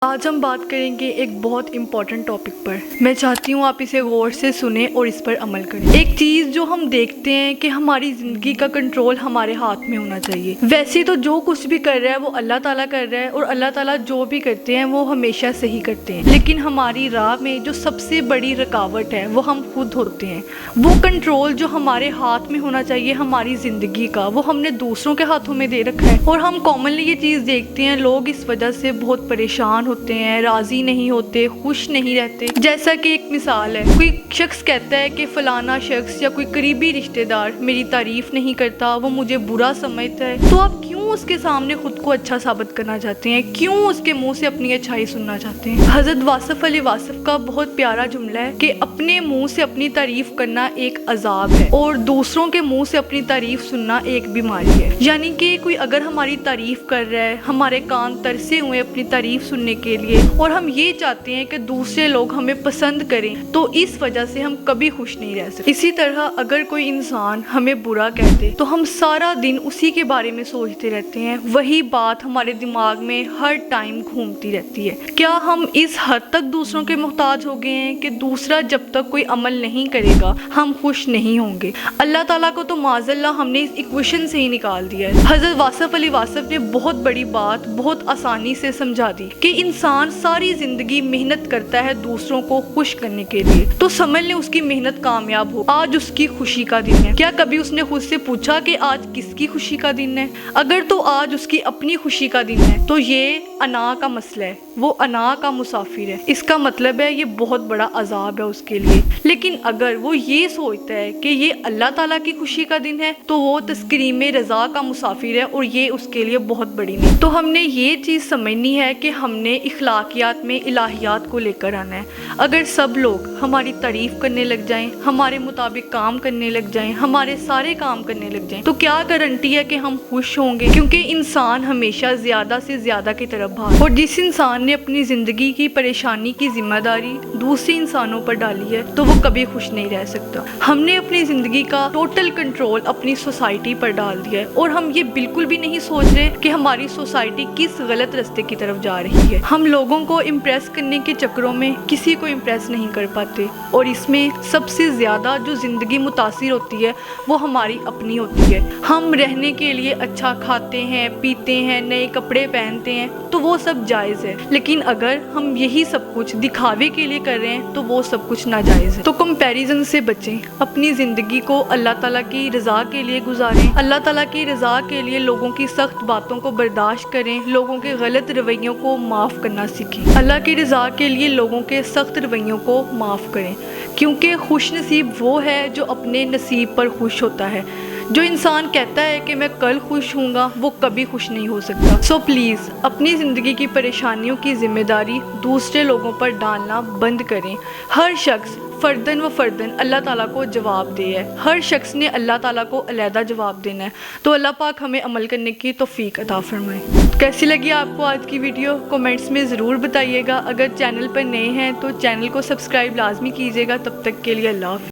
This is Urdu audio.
آج ہم بات کریں گے ایک بہت امپورٹنٹ ٹاپک پر۔ میں چاہتی ہوں آپ اسے غور سے سنیں اور اس پر عمل کریں۔ ایک چیز جو ہم دیکھتے ہیں کہ ہماری زندگی کا کنٹرول ہمارے ہاتھ میں ہونا چاہیے۔ ویسے تو جو کچھ بھی کر رہا ہے وہ اللہ تعالیٰ کر رہا ہے، اور اللہ تعالیٰ جو بھی کرتے ہیں وہ ہمیشہ صحیح کرتے ہیں، لیکن ہماری راہ میں جو سب سے بڑی رکاوٹ ہے وہ ہم خود ہوتے ہیں۔ وہ کنٹرول جو ہمارے ہاتھ میں ہونا چاہیے ہماری زندگی کا، وہ ہم نے دوسروں کے ہاتھوں میں دے رکھا ہے، اور ہم کامنلی یہ چیز دیکھتے ہیں لوگ اس وجہ سے بہت پریشان ہوتے ہیں، راضی نہیں ہوتے، خوش نہیں رہتے۔ جیسا کہ ایک مثال ہے، کوئی شخص کہتا ہے کہ فلانا شخص یا کوئی قریبی رشتہ دار میری تعریف نہیں کرتا، وہ مجھے برا سمجھتا ہے، تو آپ کیوں اس کے سامنے خود کو اچھا ثابت کرنا چاہتے ہیں؟ کیوں اس کے منہ سے اپنی اچھائی سننا چاہتے ہیں؟ حضرت واصف علیہ واصف کا بہت پیارا جملہ ہے کہ اپنے منہ سے اپنی تعریف کرنا ایک عذاب ہے، اور دوسروں کے منہ سے اپنی تعریف سننا ایک بیماری ہے۔ یعنی کہ کوئی اگر ہماری تعریف کر رہا ہے، ہمارے کان ترسے ہوئے اپنی تعریف سننے کے لیے، اور ہم یہ چاہتے ہیں کہ دوسرے لوگ ہمیں پسند کریں، تو اس وجہ سے ہم کبھی خوش نہیں رہ سکتے۔ اسی طرح اگر کوئی انسان ہمیں برا کہتے تو ہم سارا دن اسی کے بارے میں سوچتے رہتے ہیں، وہی بات ہمارے دماغ میں ہر ٹائم گھومتی رہتی ہے۔ کیا ہم اس حد تک دوسروں کے محتاج ہو گئے ہیں کہ دوسرا جب تک کوئی عمل نہیں کرے گا ہم خوش نہیں ہوں گے؟ اللہ تعالیٰ کو تو معاذ اللہ ہم نے اس ایکویشن سے ہی نکال دیا ہے۔ حضرت واصف علیہ واصف نے بہت بڑی بات بہت آسانی سے سمجھا دی کہ انسان ساری زندگی محنت کرتا ہے دوسروں کو خوش کرنے کے لیے، تو سمجھ لیں اس کی محنت کامیاب ہو، آج اس کی خوشی کا دن ہے۔ کیا کبھی اس نے خود سے پوچھا کہ آج کس کی خوشی کا دن ہے؟ اگر تو آج اس کی اپنی خوشی کا دن ہے تو یہ انا کا مسئلہ ہے، وہ انا کا مسافر ہے، اس کا مطلب ہے یہ بہت بڑا عذاب ہے اس کے لیے۔ لیکن اگر وہ یہ سوچتا ہے کہ یہ اللہ تعالیٰ کی خوشی کا دن ہے تو وہ تسکریم رضا کا مسافر ہے، اور یہ اس کے لیے بہت بڑی نہیں۔ تو ہم نے یہ چیز سمجھنی ہے کہ ہم نے اخلاقیات میں الہیات کو لے کر آنا ہے۔ اگر سب لوگ ہماری تعریف کرنے لگ جائیں، ہمارے مطابق کام کرنے لگ جائیں، ہمارے سارے کام کرنے لگ جائیں، تو کیا گارنٹی ہے کہ ہم خوش ہوں گے؟ کیونکہ انسان ہمیشہ زیادہ سے زیادہ کی طرف بھاگتا ہے، اور جس انسان نے اپنی زندگی کی پریشانی کی ذمہ داری دوسرے انسانوں پر ڈالی ہے تو وہ کبھی خوش نہیں رہ سکتا۔ ہم نے اپنی زندگی کا ٹوٹل کنٹرول اپنی سوسائٹی پر ڈال دیا ہے، اور ہم یہ بالکل بھی نہیں سوچ رہے کہ ہماری سوسائٹی کس غلط راستے کی طرف جا رہی ہے۔ ہم لوگوں کو امپریس کرنے کے چکروں میں کسی کو امپریس نہیں کر پاتے، اور اس میں سب سے زیادہ جو زندگی متاثر ہوتی ہے وہ ہماری اپنی ہوتی ہے۔ ہم رہنے کے لیے اچھا کھاتے ہیں، پیتے ہیں، نئے کپڑے پہنتے ہیں، تو وہ سب جائز ہے، لیکن اگر ہم یہی سب کچھ دکھاوے کے لیے کر رہے ہیں تو وہ سب کچھ ناجائز ہے۔ تو کمپیریزن سے بچیں، اپنی زندگی کو اللہ تعالیٰ کی رضا کے لیے گزاریں، اللہ تعالیٰ کی رضا کے لیے لوگوں کی سخت باتوں کو برداشت کریں، لوگوں کے غلط رویوں کو معاف کرنا سیکھیں، اللہ کی رضا کے لیے لوگوں کے سخت رویوں کو معاف کریں، کیونکہ خوش نصیب وہ ہے جو اپنے نصیب پر خوش ہوتا ہے۔ جو انسان کہتا ہے کہ میں کل خوش ہوں گا وہ کبھی خوش نہیں ہو سکتا۔ سو پلیز اپنی زندگی کی پریشانیوں کی ذمہ داری دوسرے لوگوں پر ڈالنا بند کریں۔ ہر شخص فردن و فردن اللہ تعالیٰ کو جواب دے ہے، ہر شخص نے اللہ تعالیٰ کو علیحدہ جواب دینا ہے، تو اللہ پاک ہمیں عمل کرنے کی توفیق عطا فرمائے۔ کیسی لگی آپ کو آج کی ویڈیو؟ کومنٹس میں ضرور بتائیے گا۔ اگر چینل پر نئے ہیں تو چینل کو سبسکرائب لازمی کیجیے گا۔ تب تک کے لیے اللہ حافظ۔